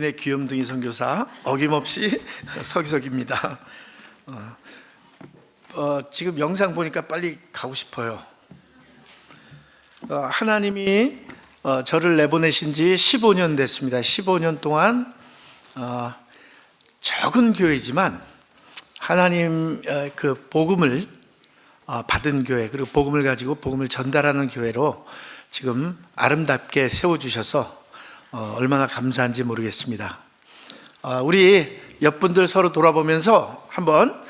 네, 귀염둥이 선교사 어김없이 서기석입니다. 지금 영상 보니까 빨리 가고 싶어요. 하나님이 저를 내보내신 지 15년 됐습니다. 15년 동안 적은 교회지만 하나님 그 복음을 받은 교회, 그리고 복음을 가지고 복음을 전달하는 교회로 지금 아름답게 세워주셔서 얼마나 감사한지 모르겠습니다. 우리 옆분들 서로 돌아보면서 한번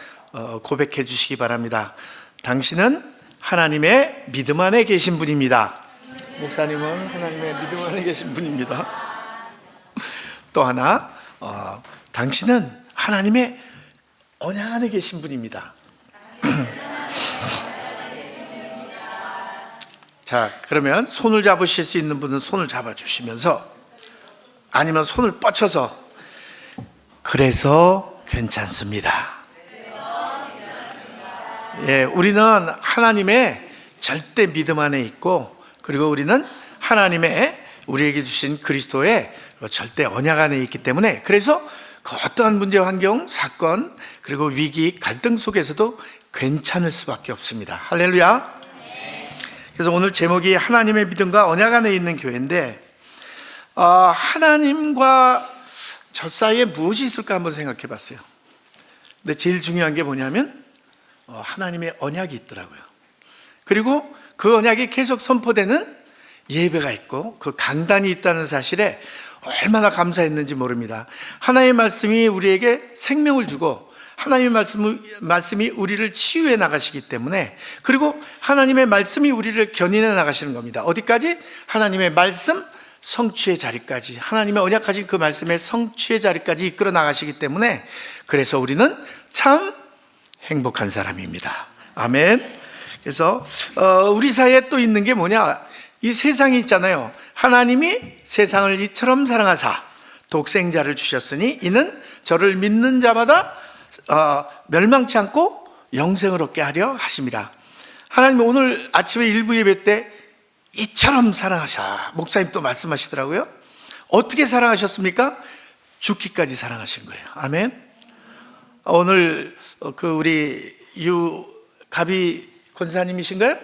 고백해 주시기 바랍니다. 당신은 하나님의 믿음 안에 계신 분입니다. 목사님은 하나님의 믿음 안에 계신 분입니다. 또 하나, 당신은 하나님의 언약 안에 계신 분입니다. 자, 그러면 손을 잡으실 수 있는 분은 손을 잡아주시면서, 아니면 손을 뻗쳐서, 그래서 괜찮습니다. 예, 우리는 하나님의 절대 믿음 안에 있고, 그리고 우리는 하나님의 우리에게 주신 그리스도의 절대 언약 안에 있기 때문에, 그래서 그 어떠한 문제, 환경, 사건, 그리고 위기, 갈등 속에서도 괜찮을 수밖에 없습니다. 할렐루야. 그래서 오늘 제목이 하나님의 믿음과 언약 안에 있는 교회인데, 하나님과 저 사이에 무엇이 있을까 한번 생각해 봤어요. 근데 제일 중요한 게 뭐냐면 하나님의 언약이 있더라고요. 그리고 그 언약이 계속 선포되는 예배가 있고 그 강단이 있다는 사실에 얼마나 감사했는지 모릅니다. 하나님의 말씀이 우리에게 생명을 주고 하나님의 말씀이 우리를 치유해 나가시기 때문에, 그리고 하나님의 말씀이 우리를 견인해 나가시는 겁니다. 어디까지? 하나님의 말씀 성취의 자리까지, 하나님의 언약하신 그 말씀의 성취의 자리까지 이끌어 나가시기 때문에, 그래서 우리는 참 행복한 사람입니다. 아멘. 그래서 우리 사이에 또 있는 게 뭐냐, 이 세상이 있잖아요. 하나님이 세상을 이처럼 사랑하사 독생자를 주셨으니 이는 저를 믿는 자마다 멸망치 않고 영생을 얻게 하려 하심이라. 하나님이 오늘 아침에 일부 예배 때 이처럼 사랑하사, 목사님 또 말씀하시더라고요. 어떻게 사랑하셨습니까? 죽기까지 사랑하신 거예요. 아멘. 오늘 그 우리 유가비 권사님이신가요?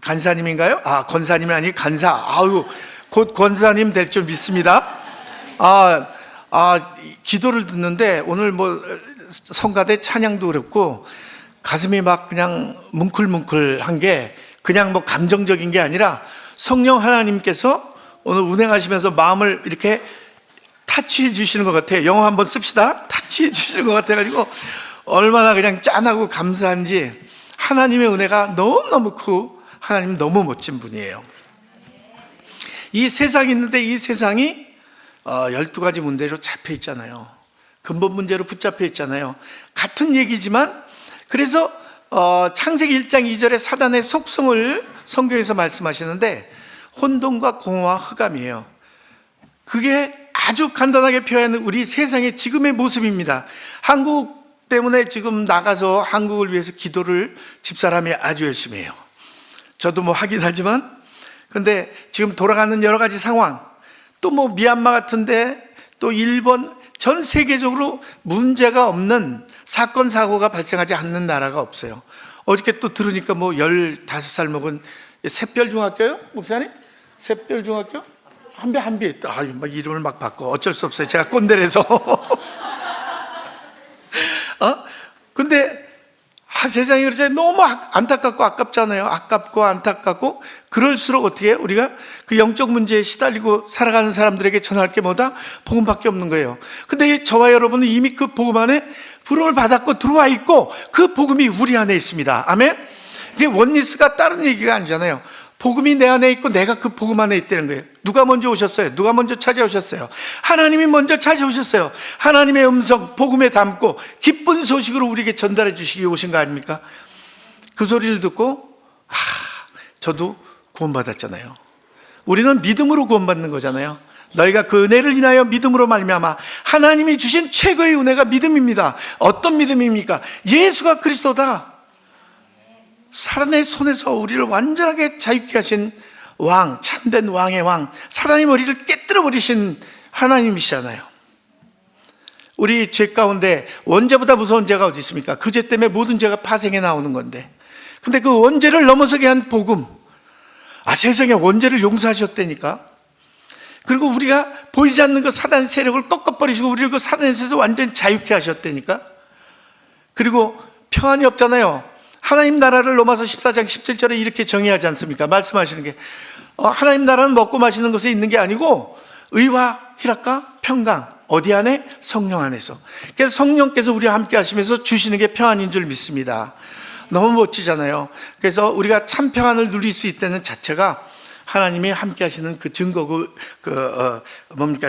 간사님인가요? 권사님이 아니 간사. 아유, 곧 권사님 될 줄 믿습니다. 기도를 듣는데 오늘 뭐 성가대 찬양도 그렇고 가슴이 막 그냥 뭉클뭉클한 게 그냥 뭐 감정적인 게 아니라 성령 하나님께서 오늘 운행하시면서 마음을 이렇게 타치해 주시는 것 같아요. 영어 한번 씁시다. 타치해 주시는 것 같아가지고 얼마나 그냥 짠하고 감사한지. 하나님의 은혜가 너무너무 크고 하나님 너무 멋진 분이에요. 이 세상이 있는데 이 세상이 12가지 문제로 잡혀 있잖아요. 근본 문제로 붙잡혀 있잖아요. 같은 얘기지만, 그래서 창세기 1장 2절에 사단의 속성을 성경에서 말씀하시는데 혼돈과 공허와 흑암이에요. 그게 아주 간단하게 표현하는 우리 세상의 지금의 모습입니다. 한국 때문에 지금 나가서 한국을 위해서 기도를 집사람이 아주 열심히 해요. 저도 뭐 하긴 하지만, 근데 지금 돌아가는 여러 가지 상황, 또 뭐 미얀마 같은데, 또 일본, 전 세계적으로 문제가 없는 사건 사고가 발생하지 않는 나라가 없어요. 어저께 또 들으니까 뭐 15살 먹은 샛별중학교요? 목사님? 샛별중학교? 한배 막 이름을 막 바꿔. 어쩔 수 없어요. 제가 꼰대라서. 근데 세상이 그러잖아요. 너무 안타깝고 아깝잖아요. 아깝고 안타깝고. 그럴수록 어떻게 해요? 우리가 그 영적 문제에 시달리고 살아가는 사람들에게 전할 게 뭐다? 복음밖에 없는 거예요. 근데 저와 여러분은 이미 그 복음 안에 부름을 받았고 들어와 있고 그 복음이 우리 안에 있습니다. 아멘? 이게 원리스가 다른 얘기가 아니잖아요. 복음이 내 안에 있고 내가 그 복음 안에 있다는 거예요. 누가 먼저 오셨어요? 누가 먼저 찾아오셨어요? 하나님이 먼저 찾아오셨어요. 하나님의 음성, 복음에 담고 기쁜 소식으로 우리에게 전달해 주시기 오신 거 아닙니까? 그 소리를 듣고 저도 구원받았잖아요. 우리는 믿음으로 구원받는 거잖아요. 너희가 그 은혜를 인하여 믿음으로 말미암아. 하나님이 주신 최고의 은혜가 믿음입니다. 어떤 믿음입니까? 예수가 그리스도다. 사단의 손에서 우리를 완전하게 자유케 하신 왕, 참 참된 왕의 왕, 사단의 머리를 깨뜨려 버리신 하나님이시잖아요. 우리 죄 가운데 원죄보다 무서운 죄가 어디 있습니까? 그 죄 때문에 모든 죄가 파생해 나오는 건데, 근데 그 원죄를 넘어서게 한 복음, 세상에 원죄를 용서하셨다니까. 그리고 우리가 보이지 않는 그 사단 세력을 꺾어버리시고 우리를 그 사단에서 완전히 자유케 하셨다니까. 그리고 평안이 없잖아요. 하나님 나라를 로마서 14장 17절에 이렇게 정의하지 않습니까? 말씀하시는 게 하나님 나라는 먹고 마시는 것에 있는 게 아니고 의와 희락과 평강, 어디 안에? 성령 안에서. 그래서 성령께서 우리와 함께 하시면서 주시는 게 평안인 줄 믿습니다. 너무 멋지잖아요. 그래서 우리가 참 평안을 누릴 수 있다는 자체가 하나님이 함께 하시는 그 증거고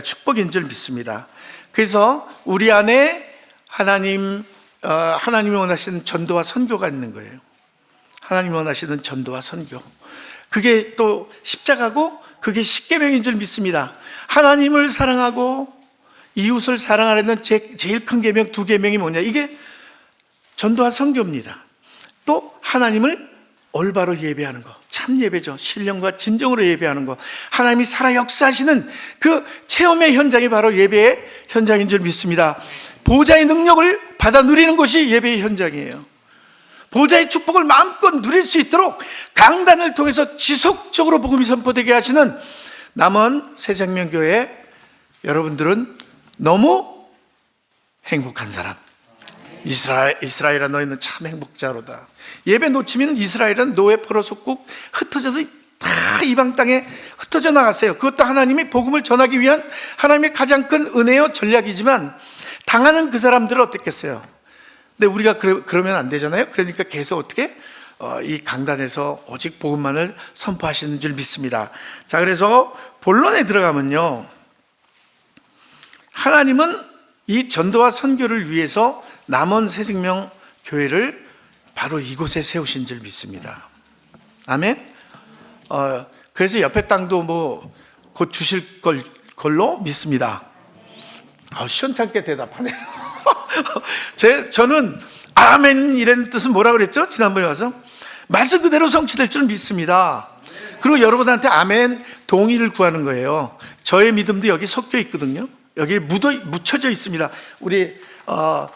축복인 줄 믿습니다. 그래서 우리 안에 하나님이 원하시는 전도와 선교가 있는 거예요. 하나님이 원하시는 전도와 선교, 그게 또 십자가고 그게 십계명인 줄 믿습니다. 하나님을 사랑하고 이웃을 사랑하려는 제일 큰 계명, 두 계명이 뭐냐? 이게 전도와 선교입니다. 또 하나님을 올바로 예배하는 거, 참 예배죠. 신령과 진정으로 예배하는 거, 하나님이 살아 역사하시는 그 체험의 현장이 바로 예배의 현장인 줄 믿습니다. 보좌의 능력을 받아 누리는 것이 예배의 현장이에요. 보좌의 축복을 마음껏 누릴 수 있도록 강단을 통해서 지속적으로 복음이 선포되게 하시는 남원 새생명교회 여러분들은 너무 행복한 사람. 이스라엘아, 너희는 참 행복자로다. 예배 놓치면 이스라엘은 노예 포로속국 흩어져서 다 이방 땅에 흩어져 나갔어요. 그것도 하나님이 복음을 전하기 위한 하나님의 가장 큰 은혜요 전략이지만, 당하는 그 사람들은 어떻겠어요? 근데 우리가 그러면 안 되잖아요. 그러니까 계속 어떻게 이 강단에서 오직 복음만을 선포하시는 줄 믿습니다. 자, 그래서 본론에 들어가면요, 하나님은 이 전도와 선교를 위해서 남원 새생명 교회를 바로 이곳에 세우신 줄 믿습니다. 아멘. 그래서 옆에 땅도 뭐 곧 주실 걸로 믿습니다. 시원찮게 대답하네요. 저는 아멘 이런 뜻은 뭐라 그랬죠? 지난번에 와서 말씀 그대로 성취될 줄 믿습니다. 그리고 여러분한테 아멘 동의를 구하는 거예요. 저의 믿음도 여기 섞여 있거든요. 여기 묻혀져 있습니다. 우리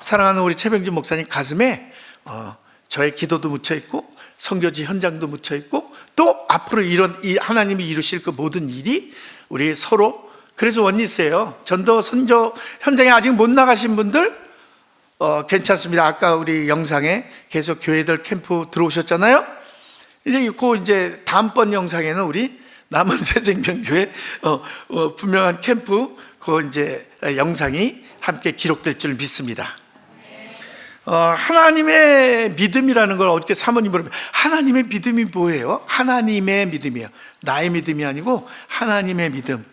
사랑하는 우리 최병준 목사님 가슴에 저의 기도도 묻혀 있고 선교지 현장도 묻혀 있고, 또 앞으로 이 하나님이 이루실 그 모든 일이 우리 서로, 그래서 원리스예요. 전도 선교 현장에 아직 못 나가신 분들 괜찮습니다. 아까 우리 영상에 계속 교회들 캠프 들어오셨잖아요. 이제 다음번 영상에는 우리 남은 새생명교회 분명한 캠프 그 이제 영상이 함께 기록될 줄 믿습니다. 하나님의 믿음이라는 걸 어떻게 사모님 물으면, 하나님의 믿음이 뭐예요? 하나님의 믿음이에요. 나의 믿음이 아니고 하나님의 믿음.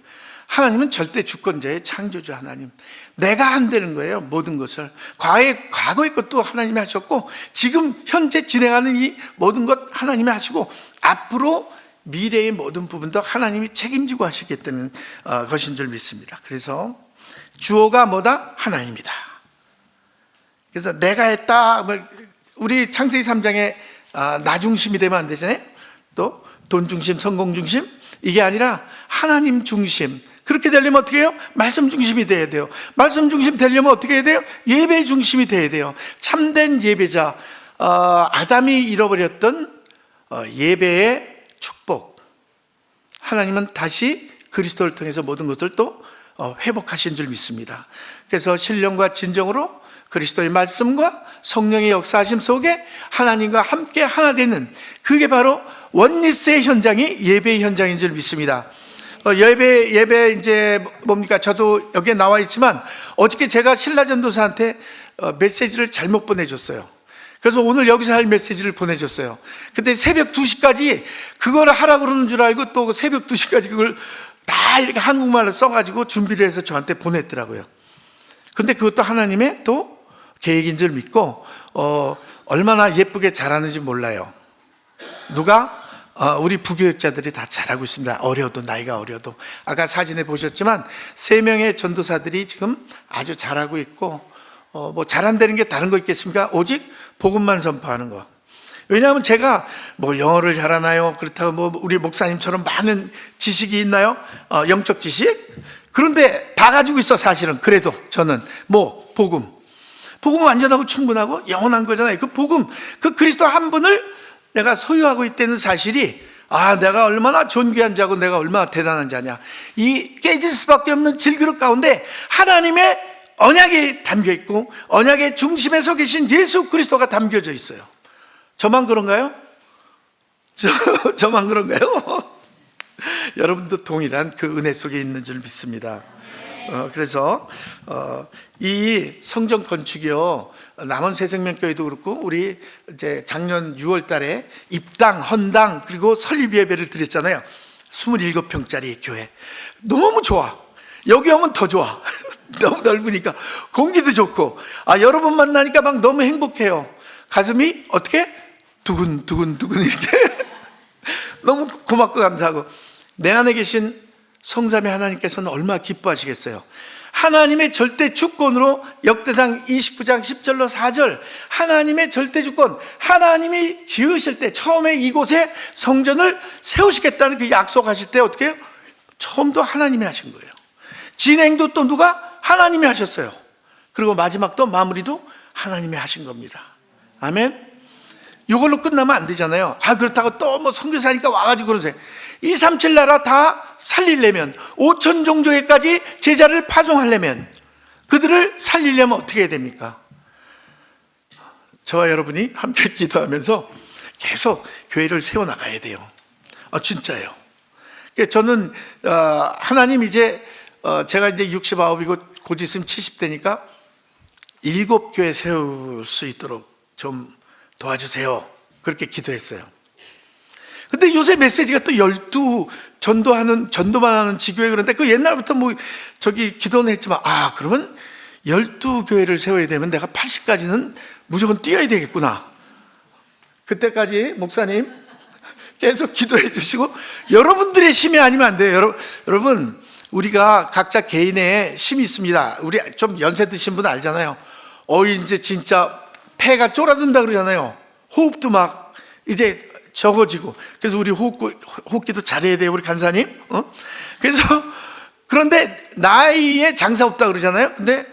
하나님은 절대 주권자의 창조주 하나님. 내가 한다는 거예요, 모든 것을. 과거의 것도 하나님이 하셨고, 지금 현재 진행하는 이 모든 것 하나님이 하시고, 앞으로 미래의 모든 부분도 하나님이 책임지고 하시겠다는 것인 줄 믿습니다. 그래서 주어가 뭐다? 하나님이다. 그래서 내가 했다, 우리 창세기 3장에 나 중심이 되면 안 되잖아요. 또 돈 중심, 성공 중심, 이게 아니라 하나님 중심. 그렇게 되려면 어떻게 해요? 말씀 중심이 돼야 돼요. 말씀 중심 되려면 어떻게 해야 돼요? 예배 중심이 돼야 돼요. 참된 예배자, 아담이 잃어버렸던 예배의 축복, 하나님은 다시 그리스도를 통해서 모든 것을 또 회복하신 줄 믿습니다. 그래서 신령과 진정으로 그리스도의 말씀과 성령의 역사하심 속에 하나님과 함께 하나 되는, 그게 바로 원리스의 현장이 예배의 현장인 줄 믿습니다. 예배 이제 뭡니까? 저도 여기에 나와 있지만 어저께 제가 신라 전도사한테 메시지를 잘못 보내줬어요. 그래서 오늘 여기서 할 메시지를 보내줬어요. 근데 새벽 2시까지 그걸 하라고 그러는 줄 알고 또 새벽 2시까지 그걸 다 이렇게 한국말로 써가지고 준비를 해서 저한테 보냈더라고요. 근데 그것도 하나님의 또 계획인 줄 믿고 얼마나 예쁘게 잘하는지 몰라요. 누가? 우리 부교육자들이 다 잘하고 있습니다. 나이가 어려도. 아까 사진에 보셨지만 3명의 전도사들이 지금 아주 잘하고 있고, 뭐 잘한다는 게 다른 거 있겠습니까? 오직 복음만 선포하는 거. 왜냐하면 제가 뭐 영어를 잘하나요? 그렇다고 뭐 우리 목사님처럼 많은 지식이 있나요? 영적 지식? 그런데 다 가지고 있어, 사실은. 그래도 저는 뭐 복음은 완전하고 충분하고 영원한 거잖아요. 그 복음, 그 그리스도 한 분을 내가 소유하고 있다는 사실이, 내가 얼마나 존귀한 자고 내가 얼마나 대단한 자냐. 이 깨질 수밖에 없는 질그릇 가운데 하나님의 언약이 담겨 있고 언약의 중심에 서 계신 예수 그리스도가 담겨져 있어요. 저만 그런가요? 저만 그런가요? 여러분도 동일한 그 은혜 속에 있는 줄 믿습니다. 그래서 이 성전 건축이요, 남원 새생명교회도 그렇고 우리 이제 작년 6월 달에 입당, 헌당 그리고 설립 예배를 드렸잖아요. 27평짜리 교회. 너무 좋아. 여기 오면 더 좋아. 너무 넓으니까 공기도 좋고, 여러분 만나니까 막 너무 행복해요. 가슴이 어떻게 두근두근 이렇게 너무 고맙고 감사하고, 내 안에 계신 성삼위 하나님께서는 얼마나 기뻐하시겠어요. 하나님의 절대 주권으로 역대상 29장 10절로 4절, 하나님의 절대 주권, 하나님이 지으실 때 처음에 이곳에 성전을 세우시겠다는 그 약속하실 때 어떻게 해요? 처음도 하나님이 하신 거예요. 진행도 또 누가? 하나님이 하셨어요. 그리고 마지막도 마무리도 하나님이 하신 겁니다. 아멘. 이걸로 끝나면 안 되잖아요. 그렇다고 또 뭐 선교사니까 와가지고 그러세요. 237 나라 다 살리려면, 5천 종족에까지 제자를 파송하려면, 그들을 살리려면 어떻게 해야 됩니까? 저와 여러분이 함께 기도하면서 계속 교회를 세워나가야 돼요. 진짜예요. 저는 하나님 이제 제가 이제 69이고 곧 있으면 70대니까 7교회 세울 수 있도록 좀 도와주세요. 그렇게 기도했어요. 근데 요새 메시지가 또 12 전도만 하는 지교회, 그런데 그 옛날부터 뭐 저기 기도는 했지만, 그러면 12교회를 세워야 되면 내가 80까지는 무조건 뛰어야 되겠구나. 그때까지 목사님 계속 기도해 주시고, 여러분들의 힘이 아니면 안 돼요. 여러분, 우리가 각자 개인의 힘이 있습니다. 우리 좀 연세 드신 분 알잖아요. 이제 진짜 폐가 쫄아든다 그러잖아요. 호흡도 막 이제 적어지고. 그래서 우리 호흡기도 잘해야 돼요, 우리 간사님. 그래서, 그런데 나이에 장사 없다 그러잖아요. 근데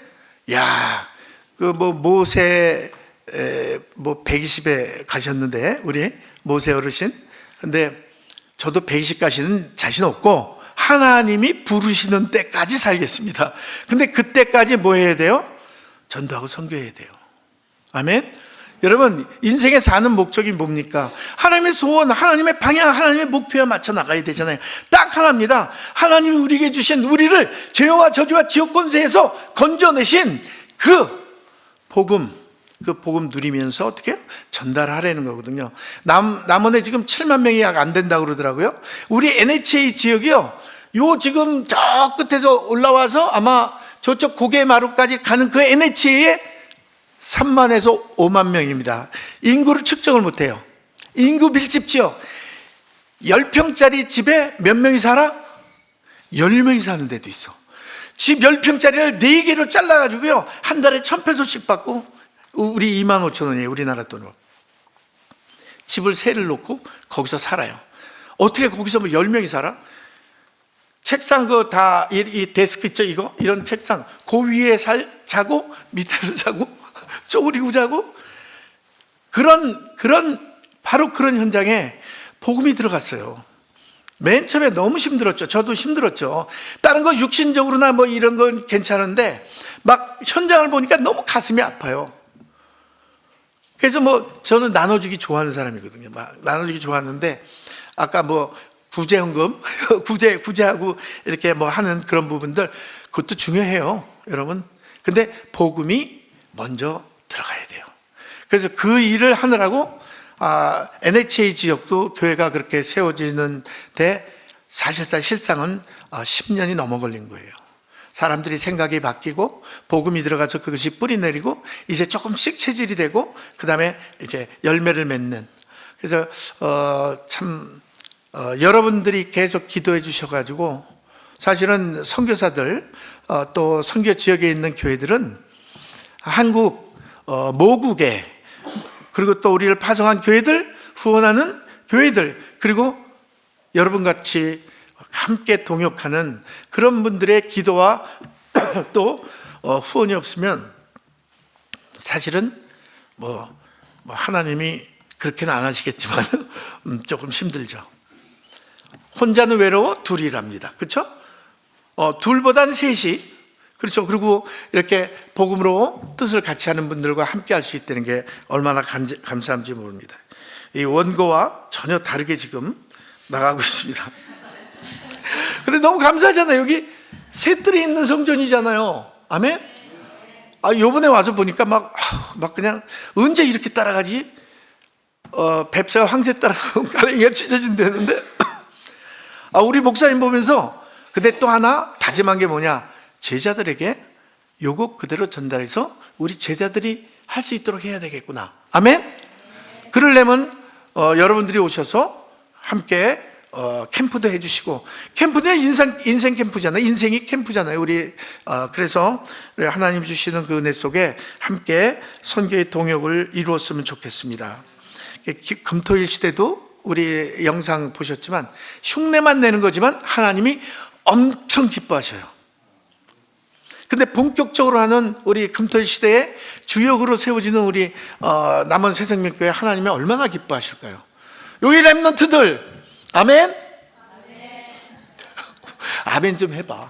모세 120에 가셨는데, 우리 모세 어르신. 근데 저도 120까지는 자신 없고 하나님이 부르시는 때까지 살겠습니다. 근데 그때까지 뭐 해야 돼요? 전도하고 선교해야 돼요. 아멘. 여러분, 인생에 사는 목적이 뭡니까? 하나님의 소원, 하나님의 방향, 하나님의 목표에 맞춰 나가야 되잖아요. 딱 하나입니다. 하나님이 우리에게 주신, 우리를 죄와 저주와 지옥 권세에서 건져내신 그 복음 누리면서 어떻게 해요? 전달하라는 거거든요. 남원에 지금 7만 명이 약 안 된다고 그러더라고요. 우리 NHA 지역이요, 지금 저 끝에서 올라와서 아마 저쪽 고개마루까지 가는 그 NHA에 3만에서 5만 명입니다. 인구를 측정을 못해요. 인구 밀집 지역. 10평짜리 집에 몇 명이 살아? 10명이 사는 데도 있어. 집 10평짜리를 4개로 잘라가지고요, 한 달에 1,000페소씩 받고, 우리 25,000원이에요, 우리나라 돈으로. 집을 세를 놓고 거기서 살아요. 어떻게 거기서 뭐 10명이 살아? 책상 이 데스크 있죠, 이런 책상 그 위에 자고 밑에서 자고 쪼그리고 자고, 바로 그런 현장에 복음이 들어갔어요. 맨 처음에 너무 힘들었죠. 저도 힘들었죠. 다른 거 육신적으로나 뭐 이런 건 괜찮은데 막 현장을 보니까 너무 가슴이 아파요. 그래서 저는 나눠주기 좋아하는 사람이거든요. 막 나눠주기 좋아하는데, 아까 구제헌금, 구제하고 이렇게 하는 그런 부분들, 그것도 중요해요, 여러분. 근데 복음이 먼저 들어가야 돼요. 그래서 그 일을 하느라고 NHA 지역도 교회가 그렇게 세워지는데 사실상 실상은 10년이 넘어 걸린 거예요. 사람들이 생각이 바뀌고 복음이 들어가서 그것이 뿌리 내리고 이제 조금씩 체질이 되고 그 다음에 이제 열매를 맺는. 그래서 여러분들이 계속 기도해 주셔가지고, 사실은 선교사들 또 선교 지역에 있는 교회들은 한국 모국에 그리고 또 우리를 파송한 교회들, 후원하는 교회들, 그리고 여러분 같이 함께 동역하는 그런 분들의 기도와 또 후원이 없으면 사실은 하나님이 그렇게는 안 하시겠지만 조금 힘들죠. 혼자는 외로워 둘이랍니다. 그렇죠? 둘보단 셋이, 그렇죠. 그리고 이렇게 복음으로 뜻을 같이 하는 분들과 함께 할 수 있다는 게 얼마나 감사한지 모릅니다. 이 원고와 전혀 다르게 지금 나가고 있습니다. 근데 너무 감사하잖아요. 여기 셋들이 있는 성전이잖아요. 아멘? 요번에 와서 보니까 막 그냥 언제 이렇게 따라가지? 뱁새와 황새 따라가면 가랭이가 찢어진다는데 우리 목사님 보면서 근데 또 하나 다짐한 게 뭐냐? 제자들에게 요거 그대로 전달해서 우리 제자들이 할 수 있도록 해야 되겠구나. 아멘? 그러려면 여러분들이 오셔서 함께 캠프도 해주시고, 캠프는 인생 캠프잖아요. 인생이 캠프잖아요. 우리 그래서 하나님 주시는 그 은혜 속에 함께 선교의 동역을 이루었으면 좋겠습니다. 금토일 시대도 우리 영상 보셨지만 흉내만 내는 거지만 하나님이 엄청 기뻐하셔요. 근데 본격적으로 하는 우리 금토일 시대에 주역으로 세워지는 우리 남원 새생명교회 하나님이 얼마나 기뻐하실까요? 여기 렘넌트들 아멘? 아멘 좀 해봐.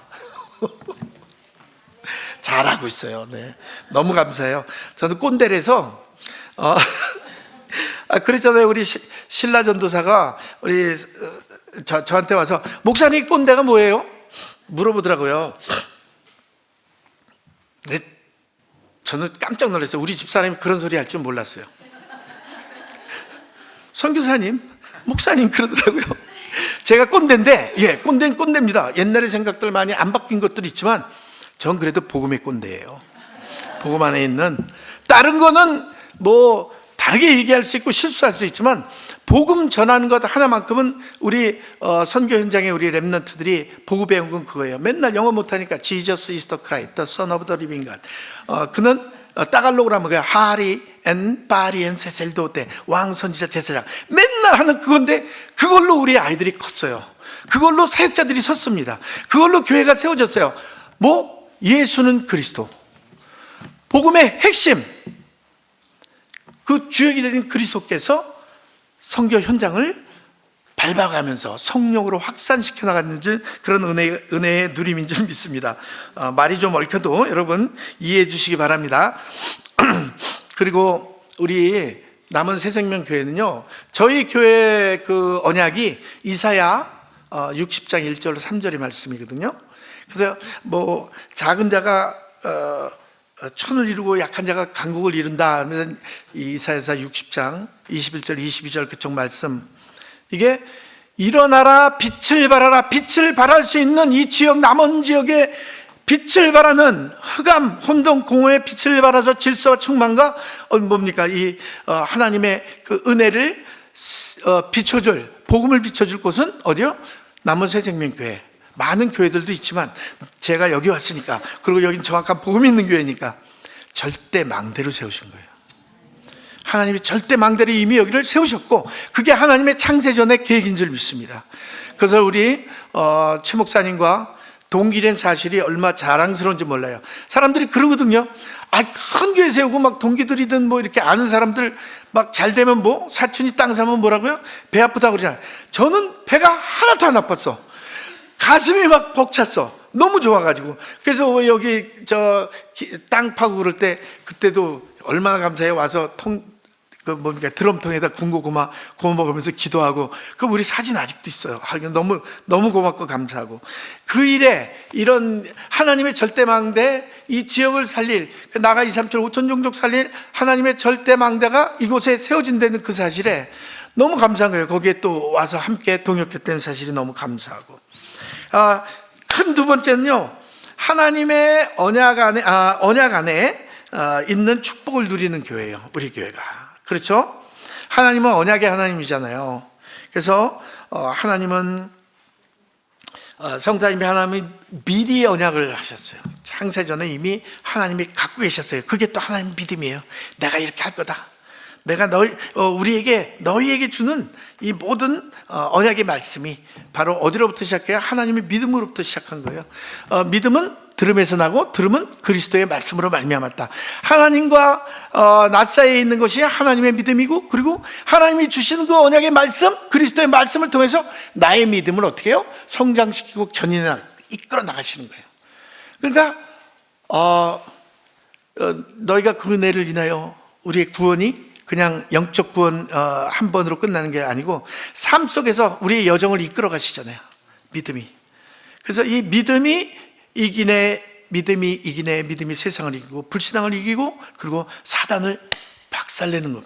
잘하고 있어요. 네, 너무 감사해요. 저는 꼰대라서 그랬잖아요. 우리 신라 전도사가 우리 저한테 와서 목사님 꼰대가 뭐예요? 물어보더라고요. 네, 저는 깜짝 놀랐어요. 우리 집사람이 그런 소리 할 줄 몰랐어요. 선교사님, 목사님 그러더라고요. 제가 꼰대인데, 꼰대는 꼰대입니다. 옛날의 생각들 많이 안 바뀐 것들이 있지만 전 그래도 복음의 꼰대예요. 복음 안에 있는 다른 거는 다르게 얘기할 수 있고 실수할 수 있지만 복음 전하는 것 하나만큼은 우리 선교 현장에 우리 렘넌트들이 보고 배운 건 그거예요. 맨날 영어 못하니까 Jesus is the Christ, the Son of the Living God. 그는 따갈로그로 하면 하리 앤 바리 앤 세셀도데 왕 선지자 제사장 맨날 하는 그건데 그걸로 우리 아이들이 컸어요. 그걸로 사역자들이 섰습니다. 그걸로 교회가 세워졌어요. 예수는 그리스도, 복음의 핵심, 그 주역이 되는 그리스도께서 선교 현장을 밟아가면서 성령으로 확산시켜 나가는 그런 은혜의 누림인 줄 믿습니다. 말이 좀 얽혀도 여러분 이해해 주시기 바랍니다. 그리고 우리 남은 새생명교회는요, 저희 교회 그 언약이 이사야 60장 1절 3절의 말씀이거든요. 그래서 작은 자가 천을 이루고 약한 자가 강국을 이룬다 하면서 이사야서 60장 21절 22절 그쪽 말씀, 이게 일어나라 빛을 발하라, 빛을 발할 수 있는 이 지역 남원 지역에 빛을 발하는 흑암 혼돈 공허의 빛을 발하서 질서와 충만과 이 하나님의 그 은혜를 비춰줄, 복음을 비춰줄 곳은 어디요? 남원 새생명교회. 많은 교회들도 있지만 제가 여기 왔으니까, 그리고 여기는 정확한 복음이 있는 교회니까 절대 망대로 세우신 거예요. 하나님이 절대 망대로 이미 여기를 세우셨고 그게 하나님의 창세전의 계획인 줄 믿습니다. 그래서 우리 최 목사님과 동기된 사실이 얼마나 자랑스러운지 몰라요. 사람들이 그러거든요. 큰 교회 세우고 막 동기들이든 이렇게 아는 사람들 막 잘 되면 사촌이 땅 사면 뭐라고요? 배 아프다고 그러잖아요. 저는 배가 하나도 안 아팠어. 가슴이 막 벅찼어. 너무 좋아가지고. 그래서 여기 땅 파고 그럴 때 그때도 얼마나 감사해. 와서 드럼통에다 군고구마 구워 먹으면서 기도하고, 그 우리 사진 아직도 있어요. 너무 고맙고 감사하고, 그 일에 이런 하나님의 절대망대, 이 지역을 살릴, 나가 2, 3천 5천 종족 살릴 하나님의 절대망대가 이곳에 세워진다는 그 사실에 너무 감사한 거예요. 거기에 또 와서 함께 동역했다는 사실이 너무 감사하고, 큰 두 번째는요, 하나님의 언약 안에 있는 축복을 누리는 교회예요. 우리 교회가. 그렇죠? 하나님은 언약의 하나님이잖아요. 그래서 하나님은 성자님이 하나님이 미리 언약을 하셨어요. 창세전에 이미 하나님이 갖고 계셨어요. 그게 또 하나님 믿음이에요. 내가 이렇게 할 거다. 내가 너희에게 주는 이 모든 언약의 말씀이 바로 어디로부터 시작해요? 하나님의 믿음으로부터 시작한 거예요. 믿음은 들음에서 나고 들음은 그리스도의 말씀으로 말미암았다. 하나님과 나 사이에 있는 것이 하나님의 믿음이고, 그리고 하나님이 주시는 그 언약의 말씀, 그리스도의 말씀을 통해서 나의 믿음을 어떻게 해요? 성장시키고 견인해 이끌어 나가시는 거예요. 그러니까 너희가 그 은혜를 인하여 우리의 구원이 그냥 영적 구원 한 번으로 끝나는 게 아니고 삶 속에서 우리의 여정을 이끌어 가시잖아요. 믿음이. 그래서 이 믿음이 믿음이 세상을 이기고 불신앙을 이기고 그리고 사단을 박살내는 것.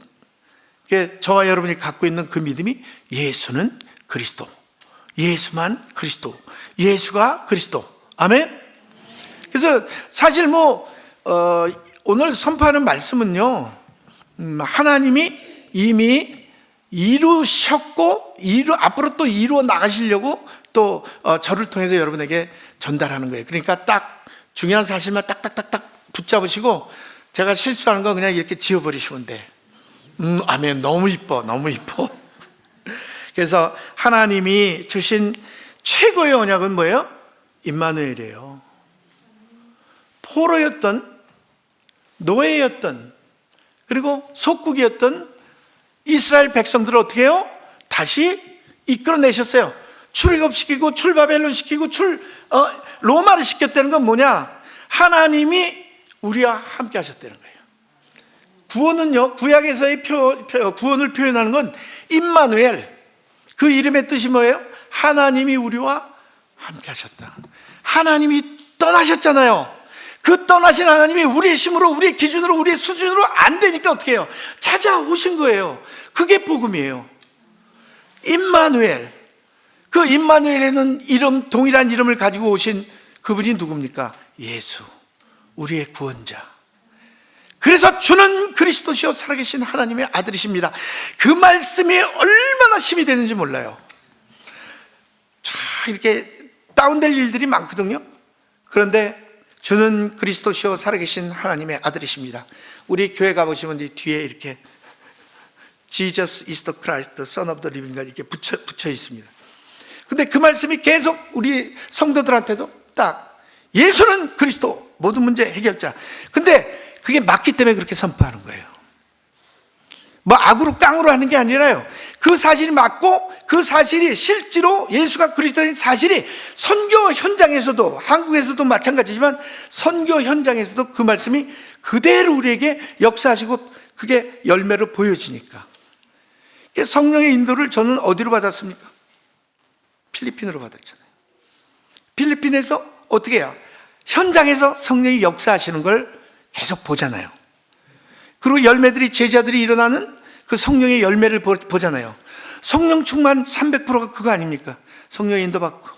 그게 저와 여러분이 갖고 있는 그 믿음이 예수는 그리스도, 예수만 그리스도, 예수가 그리스도. 아멘. 그래서 사실 오늘 선포하는 말씀은요, 하나님이 이미 이루셨고 앞으로 또 이루어 나가시려고 또 저를 통해서 여러분에게 전달하는 거예요. 그러니까 딱 중요한 사실만 딱딱딱딱 붙잡으시고 제가 실수하는 거 그냥 이렇게 지워버리시면 돼. 아멘. 너무 이뻐, 너무 이뻐. 그래서 하나님이 주신 최고의 언약은 뭐예요? 임마누엘이에요. 포로였던, 노예였던, 그리고 속국이었던 이스라엘 백성들을 어떻게 해요? 다시 이끌어내셨어요. 출애굽시키고 출바벨론 시키고 로마를 시켰다는 건 뭐냐? 하나님이 우리와 함께 하셨다는 거예요. 구원은요, 구약에서의 구원을 표현하는 건 임마누엘, 그 이름의 뜻이 뭐예요? 하나님이 우리와 함께 하셨다. 하나님이 떠나셨잖아요. 그 떠나신 하나님이 우리의 힘으로, 우리의 기준으로, 우리의 수준으로 안 되니까 어떻게 해요? 찾아오신 거예요. 그게 복음이에요. 임마누엘. 그 임마누엘에는 동일한 이름을 가지고 오신 그분이 누굽니까? 예수, 우리의 구원자. 그래서 주는 그리스도시요 살아계신 하나님의 아들이십니다. 그 말씀이 얼마나 힘이 되는지 몰라요. 이렇게 다운될 일들이 많거든요. 그런데 주는 그리스도시요 살아계신 하나님의 아들이십니다. 우리 교회 가보시면 뒤에 이렇게 Jesus is the Christ, the Son of the Living God 이렇게 붙여 있습니다. 근데 그 말씀이 계속 우리 성도들한테도 딱 예수는 그리스도 모든 문제 해결자. 근데 그게 맞기 때문에 그렇게 선포하는 거예요. 악으로 깡으로 하는 게 아니라요. 그 사실이 맞고 그 사실이 실제로 예수가 그리스도인 사실이 선교 현장에서도, 한국에서도 마찬가지지만 선교 현장에서도 그 말씀이 그대로 우리에게 역사하시고 그게 열매로 보여지니까. 성령의 인도를 저는 어디로 받았습니까? 필리핀으로 받았잖아요. 필리핀에서 어떻게 해요? 현장에서 성령이 역사하시는 걸 계속 보잖아요. 그리고 열매들이, 제자들이 일어나는 그 성령의 열매를 보잖아요. 성령 충만 300%가 그거 아닙니까? 성령의 인도받고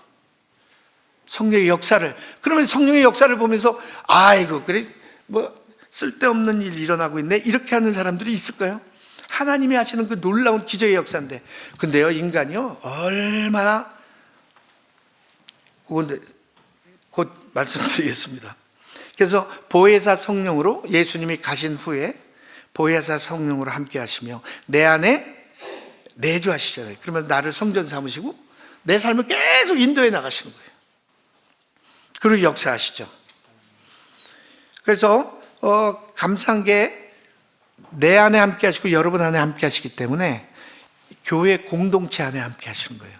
성령의 역사를. 그러면 성령의 역사를 보면서 아이고 그래 쓸데없는 일이 일어나고 있네 이렇게 하는 사람들이 있을까요? 하나님이 하시는 그 놀라운 기적의 역사인데. 근데요, 인간이요 얼마나, 그건데 곧 말씀드리겠습니다. 그래서 보혜사 성령으로 예수님이 가신 후에 보혜사 성령으로 함께 하시며 내 안에 내주하시잖아요. 그러면 나를 성전 삼으시고 내 삶을 계속 인도해 나가시는 거예요. 그리고 역사하시죠. 그래서 감사한 게 내 안에 함께 하시고 여러분 안에 함께 하시기 때문에 교회 공동체 안에 함께 하시는 거예요.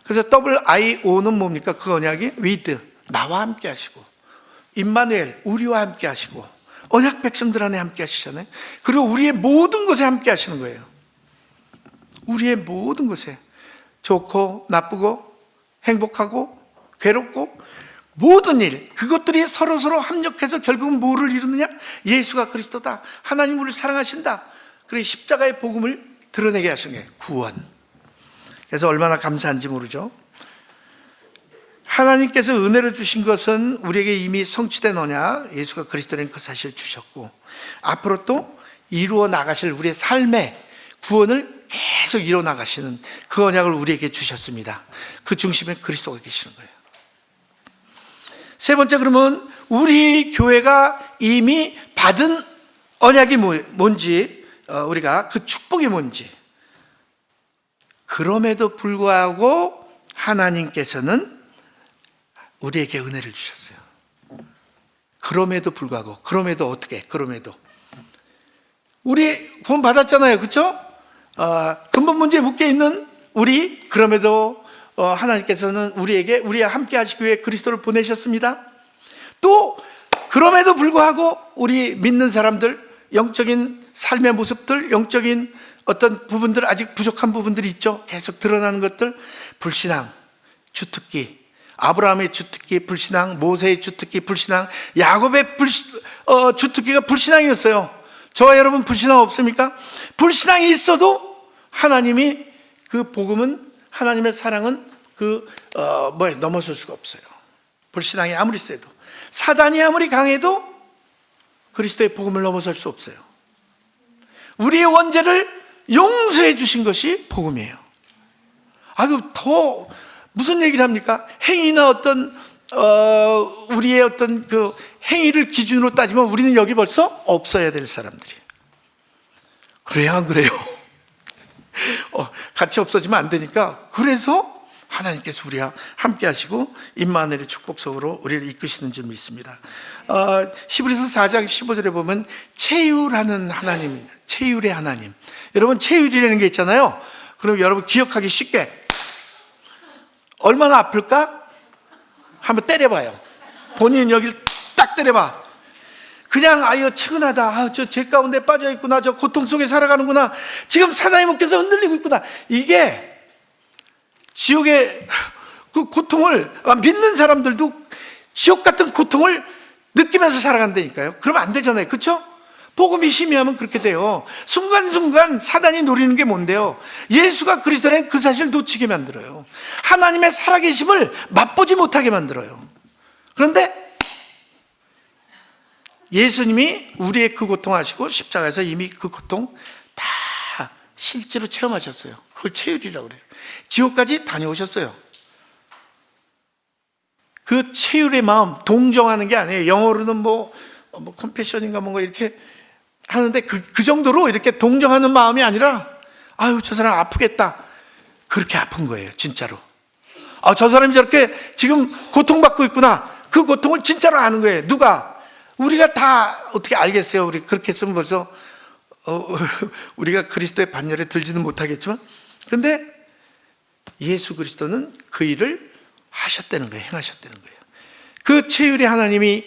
그래서 WIO는 뭡니까? 그 언약이 with, 나와 함께 하시고, 임마누엘, 우리와 함께 하시고, 언약 백성들 안에 함께 하시잖아요. 그리고 우리의 모든 것에 함께 하시는 거예요. 우리의 모든 것에, 좋고 나쁘고 행복하고 괴롭고 모든 일, 그것들이 서로서로 합력해서 결국은 뭐를 이루느냐? 예수가 그리스도다, 하나님 우리를 사랑하신다, 그리고 십자가의 복음을 드러내게 하시는 거예요. 구원. 그래서 얼마나 감사한지 모르죠. 하나님께서 은혜를 주신 것은 우리에게 이미 성취된 언약, 예수가 그리스도라는 그 사실을 주셨고, 앞으로 또 이루어 나가실 우리의 삶의 구원을 계속 이루어 나가시는 그 언약을 우리에게 주셨습니다. 그 중심에 그리스도가 계시는 거예요. 세 번째, 그러면 우리 교회가 이미 받은 언약이 뭔지 우리가 그 축복이 뭔지. 그럼에도 불구하고 하나님께서는 우리에게 은혜를 주셨어요. 그럼에도 불구하고, 그럼에도 어떻게, 그럼에도. 우리 구원 받았잖아요. 그렇죠? 근본 문제에 묶여 있는 우리, 그럼에도 하나님께서는 우리와 함께 하시기 위해 그리스도를 보내셨습니다. 또 그럼에도 불구하고 우리 믿는 사람들, 영적인 삶의 모습들, 영적인 어떤 부분들, 아직 부족한 부분들이 있죠. 계속 드러나는 것들, 불신앙, 주특기, 아브라함의 주특기 불신앙, 모세의 주특기 불신앙, 야곱의 주특기가 불신앙이었어요. 저와 여러분 불신앙 없습니까? 불신앙이 있어도 하나님이 그 복음은, 하나님의 사랑은 넘어설 수가 없어요. 불신앙이 아무리 세도, 사단이 아무리 강해도 그리스도의 복음을 넘어설 수 없어요. 우리의 원죄를 용서해 주신 것이 복음이에요. 더 무슨 얘기를 합니까? 행위나 우리의 어떤 그 행위를 기준으로 따지면 우리는 여기 벌써 없어야 될 사람들이에요. 그래야 안 그래요? 같이 없어지면 안 되니까. 그래서 하나님께서 우리와 함께 하시고 임마누엘의 축복 속으로 우리를 이끄시는 줄 믿습니다. 히브리서 4장 15절에 보면 체휼하는 하나님, 체휼의 하나님. 여러분, 체휼이라는 게 있잖아요. 그럼 여러분 기억하기 쉽게, 얼마나 아플까? 한번 때려봐요. 본인 여기를 딱 때려봐. 그냥 측은하다. 저 죄 가운데 빠져있구나. 저 고통 속에 살아가는구나. 지금 사단이 묶여서 흔들리고 있구나. 이게 지옥의 그 고통을, 믿는 사람들도 지옥 같은 고통을 느끼면서 살아간다니까요. 그러면 안 되잖아요. 그렇죠? 복음이 희미하면 그렇게 돼요. 순간순간 사단이 노리는 게 뭔데요? 예수가 그리스도라는 그 사실을 놓치게 만들어요. 하나님의 살아계심을 맛보지 못하게 만들어요. 그런데 예수님이 우리의 그 고통하시고 십자가에서 이미 그 고통 다 실제로 체험하셨어요. 그걸 체휼이라고 그래요. 지옥까지 다녀오셨어요. 그 체휼의 마음, 동정하는 게 아니에요. 영어로는 컴패션인가 뭔가 이렇게 하는데 그 정도로 이렇게 동정하는 마음이 아니라, 저 사람 아프겠다. 그렇게 아픈 거예요, 진짜로. 저 사람이 저렇게 지금 고통받고 있구나. 그 고통을 진짜로 아는 거예요. 누가? 우리가 다 어떻게 알겠어요? 우리 그렇게 했으면 벌써 우리가 그리스도의 반열에 들지는 못하겠지만, 그런데 예수 그리스도는 그 일을 하셨다는 거예요. 행하셨다는 거예요. 그 체휼의 하나님이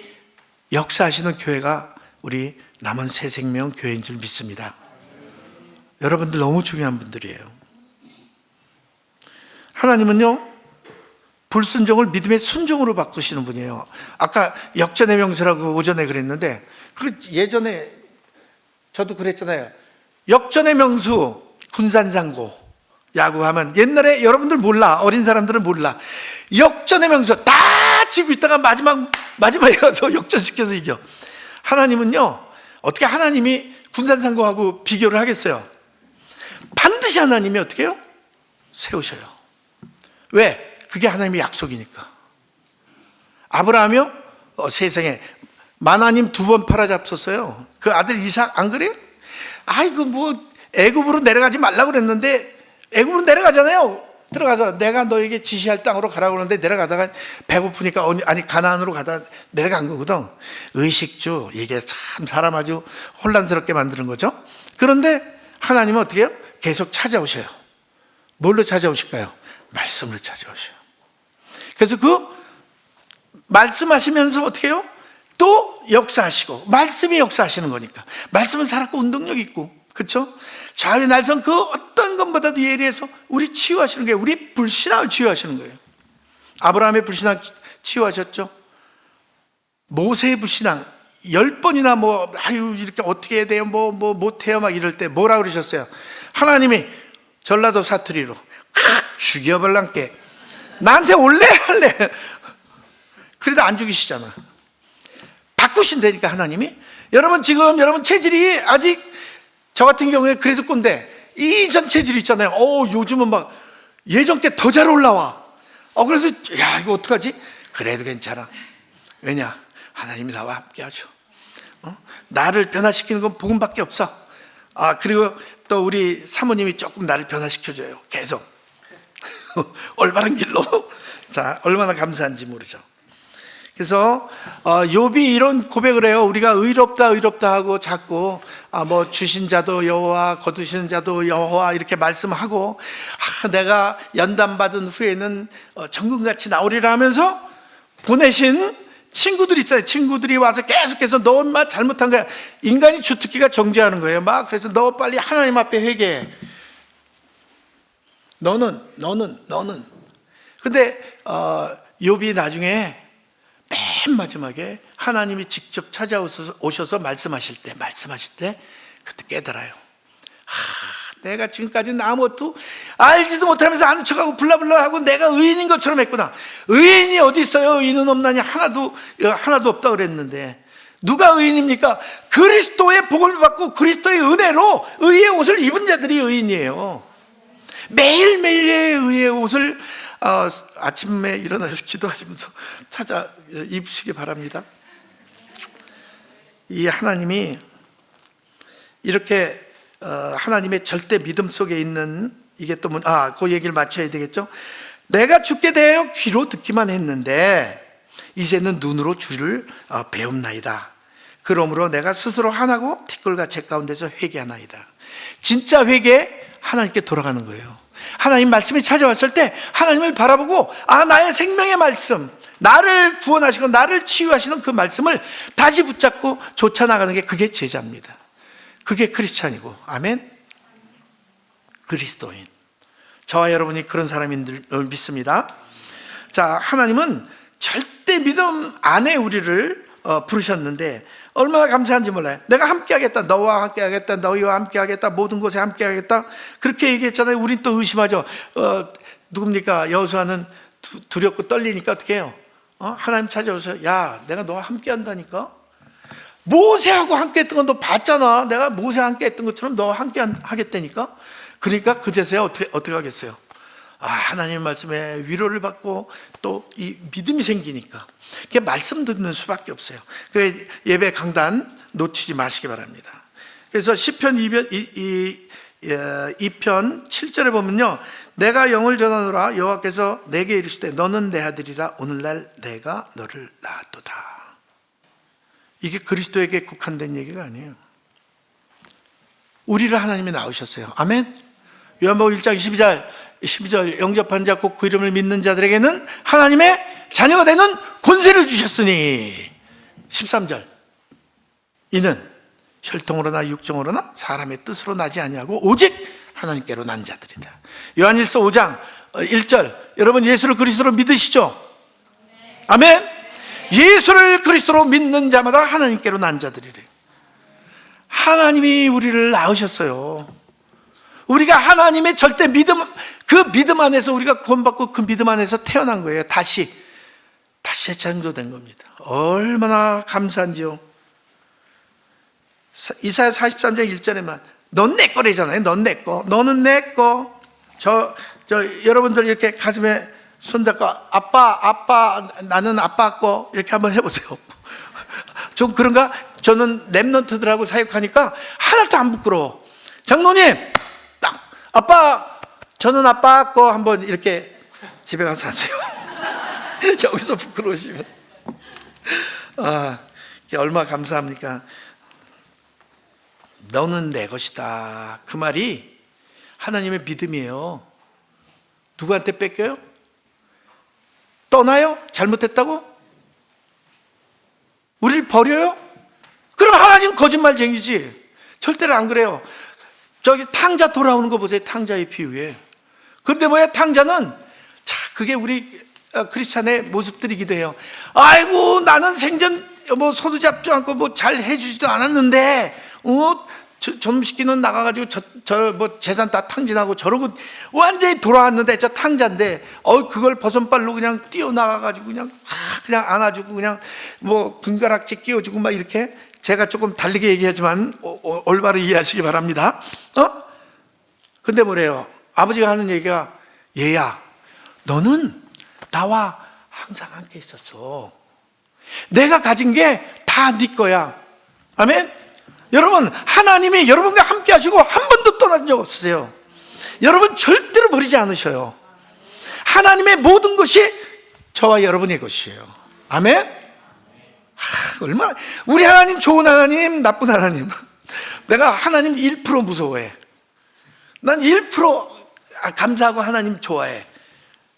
역사하시는 교회가 우리 남은 새 생명 교회인 줄 믿습니다. 여러분들 너무 중요한 분들이에요. 하나님은요, 불순종을 믿음의 순종으로 바꾸시는 분이에요. 아까 역전의 명수라고 오전에 그랬는데, 예전에 저도 그랬잖아요. 역전의 명수, 군산상고 야구하면, 옛날에 여러분들 몰라, 어린 사람들은 몰라, 역전의 명수 다 지고 있다가 마지막에 가서 역전시켜서 이겨. 하나님은요, 어떻게 하나님이 군산상고하고 비교를 하겠어요? 반드시 하나님이 어떻게 해요? 세우셔요. 왜? 그게 하나님의 약속이니까. 아브라함이요, 세상에 마나님 2번 팔아잡혔어요. 그 아들 이삭, 안 그래요? 애굽으로 내려가지 말라고 그랬는데 애굽으로 내려가잖아요. 들어가서 내가 너에게 지시할 땅으로 가라고 그러는데 내려가다가 배고프니까 가나안으로 가다 내려간 거거든. 의식주, 이게 참 사람 아주 혼란스럽게 만드는 거죠. 그런데 하나님은 어떻게 해요? 계속 찾아오셔요. 뭘로 찾아오실까요? 말씀으로 찾아오셔요. 그래서 그 말씀하시면서 어떻게 해요? 또 역사하시고, 말씀이 역사하시는 거니까. 말씀은 살았고 운동력 있고, 그렇죠? 좌의 날선 그 어떤 것보다도 예리해서 우리 치유하시는 거예요. 우리 불신앙을 치유하시는 거예요. 아브라함의 불신앙 치유하셨죠. 모세의 불신앙 10번이나 이렇게 어떻게 해야 돼요? 못해요? 막 이럴 때 뭐라 그러셨어요? 하나님이 전라도 사투리로 죽여버랑께 나한테 올래 할래? 그래도 안 죽이시잖아. 바꾸신다니까 하나님이. 여러분 지금 여러분 체질이 아직, 저 같은 경우에 그래서 꼰대, 이전 체질이 있잖아요. 요즘은 막 예전 게 더 잘 올라와. 그래서 이거 어떡하지? 그래도 괜찮아. 왜냐? 하나님이 나와 함께 하죠. 나를 변화시키는 건 복음밖에 없어. 그리고 또 우리 사모님이 조금 나를 변화시켜줘요. 계속. 올바른 길로. 자, 얼마나 감사한지 모르죠. 그래서 욥이 이런 고백을 해요. 우리가 의롭다 하고 자꾸 뭐 주신 자도 여호와 거두시는 자도 여호와 이렇게 말씀하고 내가 연단받은 후에는 정금같이 나오리라 하면서 보내신 친구들 있잖아요. 친구들이 와서 계속해서 너 엄마 잘못한 거야. 인간이 주특기가 정죄하는 거예요. 막 그래서 너 빨리 하나님 앞에 회개해. 너는. 근데 욥이 나중에 맨 마지막에 하나님이 직접 찾아오셔서 말씀하실 때 그때 깨달아요. 내가 지금까지는 아무것도 알지도 못하면서 아는 척하고 블라블라 하고 내가 의인인 것처럼 했구나. 의인이 어디 있어요? 의인은 없나니 하나도 없다 그랬는데 누가 의인입니까? 그리스도의 복을 받고 그리스도의 은혜로 의의 옷을 입은 자들이 의인이에요. 매일매일의 의의 옷을 아침에 일어나서 기도하시면서 찾아 입으시기 바랍니다. 이 하나님이 이렇게 하나님의 절대 믿음 속에 있는 이게 또 그 얘기를 맞춰야 되겠죠. 내가 죽게 되어 귀로 듣기만 했는데 이제는 눈으로 주를 배움나이다. 그러므로 내가 스스로 하나고 티끌과 재 가운데서 회개하나이다. 진짜 회개 하나님께 돌아가는 거예요. 하나님 말씀이 찾아왔을 때 하나님을 바라보고 나의 생명의 말씀, 나를 구원하시고 나를 치유하시는 그 말씀을 다시 붙잡고 쫓아나가는 게 그게 제자입니다. 그게 크리스찬이고, 아멘. 그리스도인. 저와 여러분이 그런 사람인 줄 믿습니다. 자, 하나님은 절대 믿음 안에 우리를 부르셨는데 얼마나 감사한지 몰라요. 내가 함께 하겠다. 너와 함께 하겠다. 너희와 함께 하겠다. 모든 곳에 함께 하겠다. 그렇게 얘기했잖아요. 우린 또 의심하죠. 누굽니까? 여호수아는 두렵고 떨리니까 어떻게 해요? 하나님 찾아오셔서 야, 내가 너와 함께 한다니까? 모세하고 함께 했던 건 너 봤잖아. 내가 모세와 함께 했던 것처럼 너와 함께 하겠다니까? 그러니까 그제서야 어떻게 하겠어요? 하나님 말씀에 위로를 받고 또 이 믿음이 생기니까 그게 말씀 듣는 수밖에 없어요. 그 예배 강단 놓치지 마시기 바랍니다. 그래서 시편 2편 7절에 보면요, 내가 영을 전하노라 여호와께서 내게 이르시되 너는 내 아들이라 오늘날 내가 너를 낳았도다. 이게 그리스도에게 국한된 얘기가 아니에요. 우리를 하나님이 낳으셨어요. 아멘. 요한복음 1장 12절 영접한 자 곧 그 이름을 믿는 자들에게는 하나님의 자녀가 되는 권세를 주셨으니 13절 이는 혈통으로나 육정으로나 사람의 뜻으로 나지 아니하고 오직 하나님께로 난 자들이다. 요한일서 5장 1절 여러분 예수를 그리스도로 믿으시죠? 아멘. 예수를 그리스도로 믿는 자마다 하나님께로 난 자들이래. 하나님이 우리를 낳으셨어요. 우리가 하나님의 절대 믿음, 그 믿음 안에서 우리가 구원받고 그 믿음 안에서 태어난 거예요. 다시 재창조된 겁니다. 얼마나 감사한지요. 이사야 43장 1절에만 넌 내 거래잖아요. 넌 내 거. 너는 내 거. 여러분들 이렇게 가슴에 손잡고 아빠 나는 아빠 거 이렇게 한번 해보세요. 좀 그런가? 저는 랩런트들하고 사역하니까 하나도 안 부끄러워. 장로님 딱 아빠 저는 아빠 거 한번 이렇게 집에 가서 하세요. 여기서 부끄러우시면 얼마나 감사합니까? 너는 내 것이다. 그 말이 하나님의 믿음이에요. 누구한테 뺏겨요? 떠나요? 잘못했다고? 우리를 버려요? 그럼 하나님 거짓말쟁이지. 절대로 안 그래요. 저기 탕자 돌아오는 거 보세요. 탕자의 비유에. 그런데 뭐야? 탕자는 그게 우리 크리스찬의 모습들이기도 해요. 아이고 나는 생전 뭐 소도 잡지 않고 뭐 잘 해주지도 않았는데 점심시키는 나가가지고 뭐 재산 다 탕진하고 저러고 완전히 돌아왔는데 저 탕자인데 그걸 버선발로 그냥 뛰어나가가지고 그냥 안아주고 그냥 뭐 금가락지 끼워주고 막 이렇게 제가 조금 달리게 얘기하지만 올바로 이해하시기 바랍니다. 근데 뭐래요? 아버지가 하는 얘기가 얘야 너는 나와 항상 함께 있었어. 내가 가진 게 다 네 거야. 아멘? 여러분, 하나님이 여러분과 함께 하시고 한 번도 떠난 적 없으세요. 여러분 절대로 버리지 않으셔요. 하나님의 모든 것이 저와 여러분의 것이에요. 아멘? 얼마나 우리 하나님 좋은 하나님, 나쁜 하나님. 내가 하나님 1% 무서워해. 난 1% 감사하고 하나님 좋아해.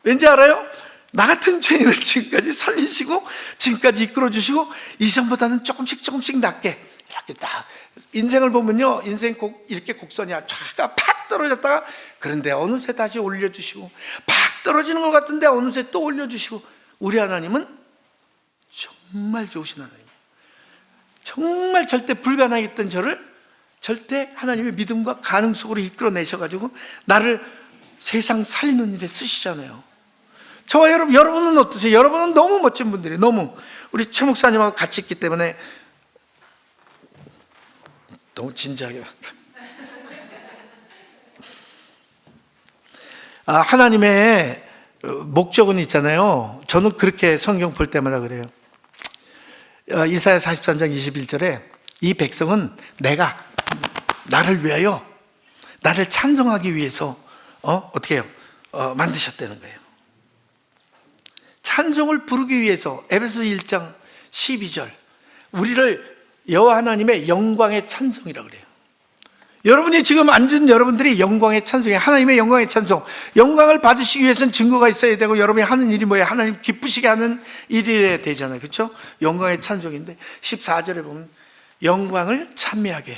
왠지 알아요? 나 같은 죄인을 지금까지 살리시고 지금까지 이끌어주시고 이전보다는 조금씩 낫게 이렇게 딱. 인생을 보면요, 인생 이렇게 곡선이야. 쫙 팍 떨어졌다가 그런데 어느새 다시 올려주시고, 팍 떨어지는 것 같은데 어느새 또 올려주시고. 우리 하나님은 정말 좋으신 하나님. 정말 절대 불가능했던 저를 절대 하나님의 믿음과 가능 속으로 이끌어내셔가지고 나를 세상 살리는 일에 쓰시잖아요. 저와 여러분은 어떠세요? 여러분은 너무 멋진 분들이에요. 너무. 우리 최 목사님하고 같이 있기 때문에 너무 진지하게. 하나님의 목적은 있잖아요. 저는 그렇게 성경 볼 때마다 그래요. 이사야 43장 21절에 이 백성은 나를 위하여, 나를 찬송하기 위해서 어떻게 해요? 만드셨다는 거예요. 찬송을 부르기 위해서. 에베소 1장 12절, 우리를 여호와 하나님의 영광의 찬송이라고 그래요. 여러분이 지금 앉은 여러분들이 영광의 찬송이에요. 하나님의 영광의 찬송. 영광을 받으시기 위해서는 증거가 있어야 되고, 여러분이 하는 일이 뭐예요? 하나님 기쁘시게 하는 일이 되잖아요. 그렇죠? 영광의 찬송인데 14절에 보면 영광을 찬미하게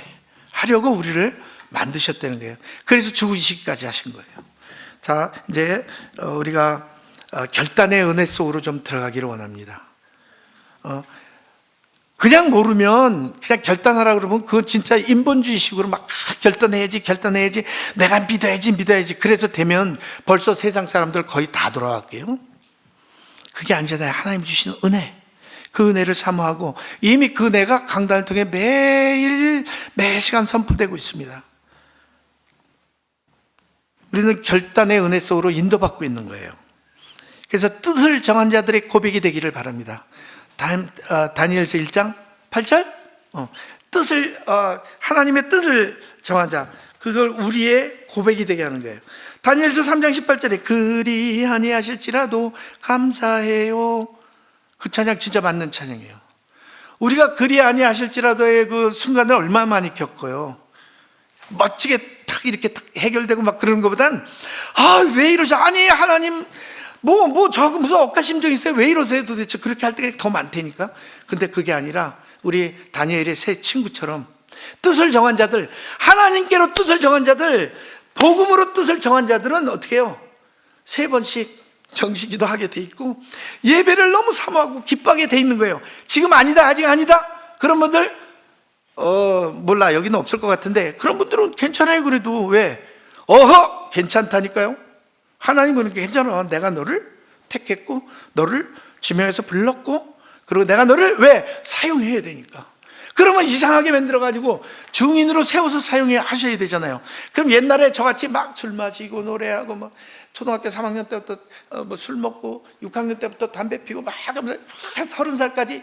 하려고 우리를 만드셨다는 거예요. 그래서 죽으시기까지 하신 거예요. 자, 이제 우리가 결단의 은혜 속으로 좀 들어가기를 원합니다. 그냥 모르면 그냥 결단하라 그러면 그건 진짜 인본주의식으로 막 결단해야지 내가 믿어야지 그래서 되면 벌써 세상 사람들 거의 다 돌아갈게요. 그게 아니잖아요. 하나님 주시는 은혜, 그 은혜를 사모하고 이미 그 은혜가 강단을 통해 매 시간 선포되고 있습니다. 우리는 결단의 은혜 속으로 인도받고 있는 거예요. 그래서 뜻을 정한 자들의 고백이 되기를 바랍니다. 다니엘서 1장 8절? 하나님의 뜻을 정한 자, 그걸 우리의 고백이 되게 하는 거예요. 다니엘서 3장 18절에 그리 아니하실지라도 감사해요. 그 찬양 진짜 맞는 찬양이에요. 우리가 그리 아니하실지라도의 그 순간을 얼마나 많이 겪어요. 멋지게 탁 이렇게 탁 해결되고 막 그러는 것보단 왜 이러셔? 아니 하나님 저거 무슨 억가심정 있어요? 왜 이러세요 도대체? 그렇게 할 때가 더 많다니까. 근데 그게 아니라 우리 다니엘의 새 친구처럼 뜻을 정한 자들, 하나님께로 뜻을 정한 자들, 복음으로 뜻을 정한 자들은 어떻게 해요? 3번씩 정식기도 하게 돼 있고 예배를 너무 사모하고 기뻐하게 돼 있는 거예요. 지금 아니다, 아직 아니다, 그런 분들 몰라, 여기는 없을 것 같은데 그런 분들은 괜찮아요. 그래도 왜? 괜찮다니까요. 하나님은 괜찮아. 내가 너를 택했고 너를 지명해서 불렀고, 그리고 내가 너를 왜? 사용해야 되니까. 그러면 이상하게 만들어가지고 증인으로 세워서 하셔야 되잖아요. 그럼 옛날에 저같이 막 술 마시고 노래하고 막 초등학교 3학년 때부터 술 먹고 6학년 때부터 담배 피고 막 하면서 30살까지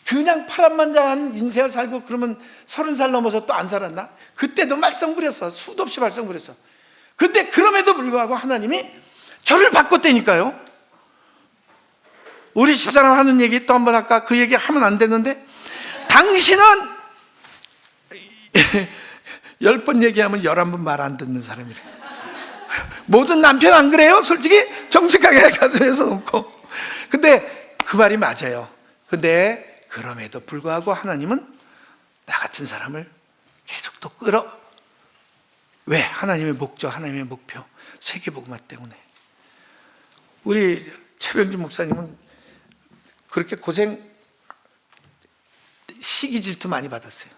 그냥 파란만장한 인생을 살고, 그러면 30살 넘어서 또 안 살았나? 그때도 말썽 부렸어. 수도 없이 말썽 부렸어. 근데 그럼에도 불구하고 하나님이 저를 바꿨다니까요. 우리 집사람 하는 얘기 또 한번 할까? 그 얘기 하면 안 되는데, 당신은 10번 얘기하면 11번 말 안 듣는 사람이래. 모든 남편 안 그래요? 솔직히 정직하게 가슴에서 놓고. 근데 그 말이 맞아요. 근데 그럼에도 불구하고 하나님은 나 같은 사람을 계속 또 왜? 하나님의 목적, 하나님의 목표, 세계복음화 때문에. 우리 최병준 목사님은 그렇게 시기 질투 많이 받았어요.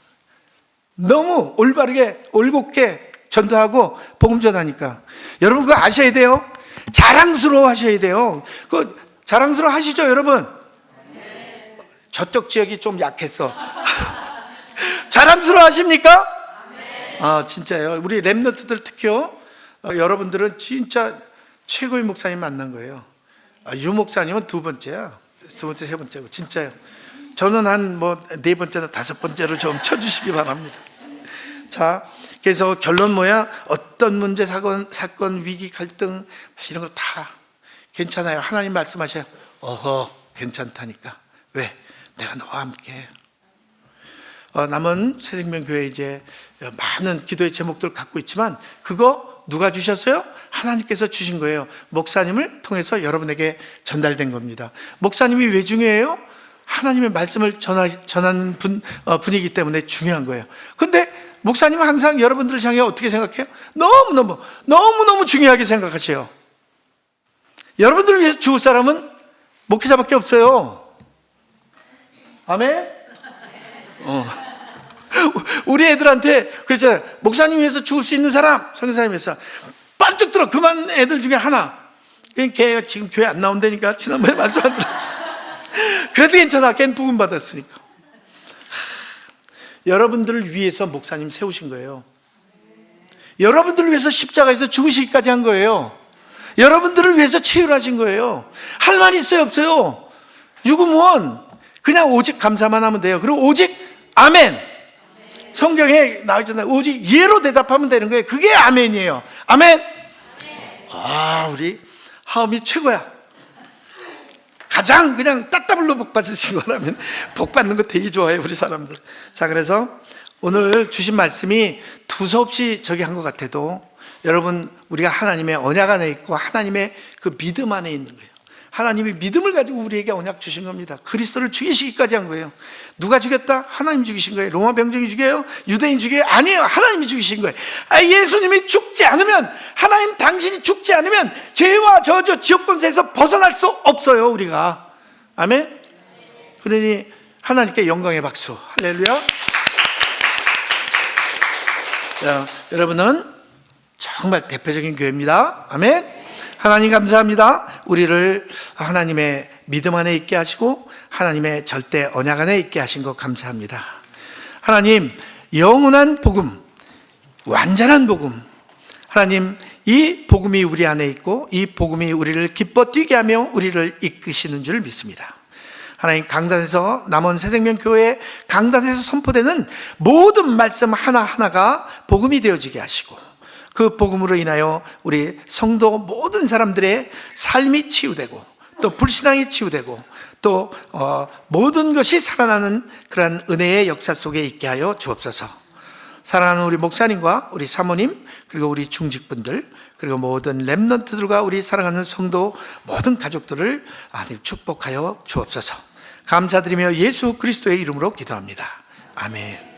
너무 올바르게 올곧게 전도하고 복음 전하니까. 여러분 그거 아셔야 돼요. 자랑스러워 하셔야 돼요. 그 자랑스러워 하시죠 여러분? 저쪽 지역이 좀 약했어. 자랑스러워 하십니까? 진짜요. 우리 랩너트들 특히요. 여러분들은 진짜 최고의 목사님 만난 거예요. 유 목사님은 2번째야. 2번째, 3번째고 진짜요. 저는 한 4번째나 5번째로 좀 쳐주시기 바랍니다. 자, 그래서 결론 뭐야? 어떤 문제, 사건, 위기, 갈등 이런 거 다 괜찮아요. 하나님 말씀하셔요. 어허, 괜찮다니까. 왜? 내가 너와 함께. 남은 새생명교회 이제 많은 기도의 제목들 갖고 있지만 그거 누가 주셨어요? 하나님께서 주신 거예요. 목사님을 통해서 여러분에게 전달된 겁니다. 목사님이 왜 중요해요? 하나님의 말씀을 전하는 분이기 때문에 중요한 거예요. 근데 목사님은 항상 여러분들을 향해 어떻게 생각해요? 너무너무 중요하게 생각하세요. 여러분들을 위해서 죽을 사람은 목회자밖에 없어요. 아멘? 우리 애들한테 그랬잖아요. 목사님 위해서 죽을 수 있는 사람, 성교사님 위해서 반쪽 들어. 그만 애들 중에 하나. 걔가 지금 교회 안 나온다니까. 지난번에 말씀 안 들어. 그래도 괜찮아. 걔는 부금 받았으니까. 여러분들을 위해서 목사님 세우신 거예요. 여러분들을 위해서 십자가에서 죽으시기까지 한 거예요. 여러분들을 위해서 체휼하신 거예요. 할 말이 있어요, 없어요? 유구무원. 그냥 오직 감사만 하면 돼요. 그리고 오직 아멘. 성경에 나와있잖아요. 오직 예로 대답하면 되는 거예요. 그게 아멘이에요. 아멘. 우리 하음이 최고야. 가장 그냥 따따블로 복 받으신 거라면 복 받는 거 되게 좋아해요, 우리 사람들. 자, 그래서 오늘 주신 말씀이 두서없이 저기 한 것 같아도 여러분, 우리가 하나님의 언약 안에 있고 하나님의 그 믿음 안에 있는 거예요. 하나님이 믿음을 가지고 우리에게 언약 주신 겁니다. 그리스도를 죽이시기까지 한 거예요. 누가 죽였다? 하나님 죽이신 거예요. 로마 병정이 죽여요? 유대인 죽여요? 아니에요. 하나님이 죽이신 거예요. 예수님이 죽지 않으면, 하나님 당신이 죽지 않으면 죄와 저주 지옥 권세에서 벗어날 수 없어요, 우리가. 아멘. 그러니 하나님께 영광의 박수. 할렐루야. 자, 여러분은 정말 대표적인 교회입니다. 아멘. 하나님 감사합니다. 우리를 하나님의 믿음 안에 있게 하시고 하나님의 절대 언약 안에 있게 하신 것 감사합니다. 하나님, 영원한 복음, 완전한 복음, 하나님, 이 복음이 우리 안에 있고 이 복음이 우리를 기뻐 뛰게 하며 우리를 이끄시는 줄 믿습니다. 하나님, 강단에서, 남원 새생명교회 강단에서 선포되는 모든 말씀 하나하나가 복음이 되어지게 하시고 그 복음으로 인하여 우리 성도 모든 사람들의 삶이 치유되고 또 불신앙이 치유되고 또 모든 것이 살아나는 그러한 은혜의 역사 속에 있게 하여 주옵소서. 사랑하는 우리 목사님과 우리 사모님 그리고 우리 중직분들 그리고 모든 렘넌트들과 우리 사랑하는 성도 모든 가족들을 하나님 축복하여 주옵소서. 감사드리며 예수 그리스도의 이름으로 기도합니다. 아멘.